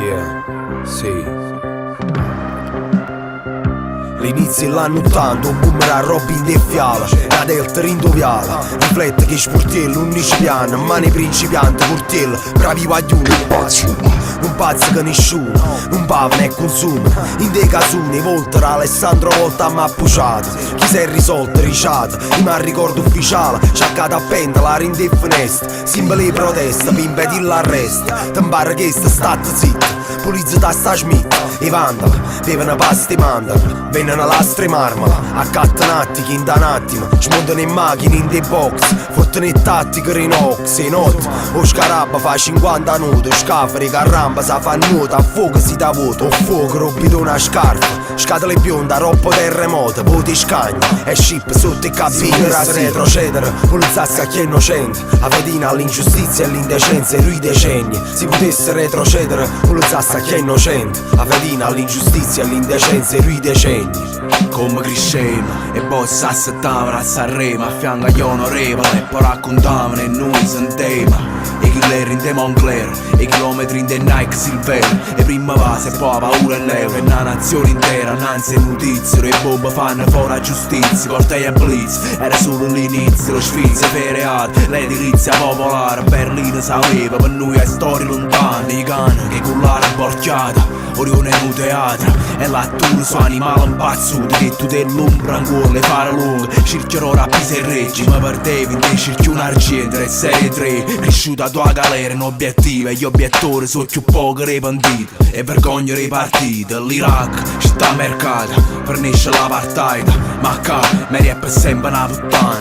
Yeah, sì. L'inizi l'anno 80, un boomerang Robin de Fiala, la Delta rindoviala, riflette che sportiello, 11 piani, mani principiante, portiello, bravi guaglioni, un pazzo che nessuno, un pavo ne consuma, in dei casuni, Volter, Alessandro Volta m'ha puciato, chi si è risolto, riciato, ma ricordo ufficiale, sciaccata a pentola, rinde finesta, simboli di protesta, per impedire l'arresto, tempare che state zitto, polizia da sta Schmidt, i vandali, bevono pasta e mandali, vengono lastre marmala, accattanati che in da un attimo, smontano in macchine in dei box, fottono i tattiche rinox, e notte, o scarabba fa 50 nodi, scafari caramba sa fa nuoto, a fuoco si dà voto, o fuoco robito una scarpa, scatole bionda, roppo terremoto, voti scagni, e ship sotto i cabini, retrocedere, polizzarsi a chi è innocente, a vedina all'ingiustizia e all'indecenza e lui decenni, si potesse retrocedere, polizzarsi a chi è innocente, a vedina all'ingiustizia e all'indecenza e lui decenni. Come crescemmo e poi s'assettavano a Sanremo a fianco agli onorevoli e poi raccontavano e noi sentemmo i killer in dei Moncler, i chilometri in dei Nike Silver, e prima base e poi paura e l'euro, e una nazione intera annanzi notizie, e bombe fanno fuori la giustizia, cortei e blitz, era solo l'inizio, lo sfizio fereato, l'edilizia popolare, Berlino sapeva, per noi è storia lontana, i cani che cullare borchiata, Orione in un teatro, e l'attura su animale impazzuto, detto dell'ombra ancora le fare lunghe, circhiero rapisi e reggi, ma perdevi in dei circhi un argento e serie 3, cresciuta a tua galera in obiettivo, e gli obiettori sono più pochi ripanditi, e vergogna ripartita, l'Iraq, città mercata, fornisce l'apartheid, ma qua mi rap è sempre una puttana.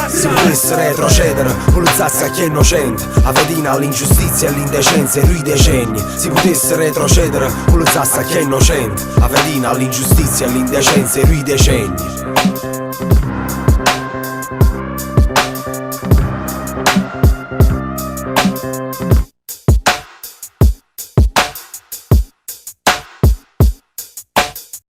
Si potesse retrocedere, polizzarsi a chi è innocente, a vedina all'ingiustizia e all'indecenza e lui decenni. Si potesse retrocedere, polizzarsi a chi è innocente, a vedina all'ingiustizia e all'indecenza e lui decenni.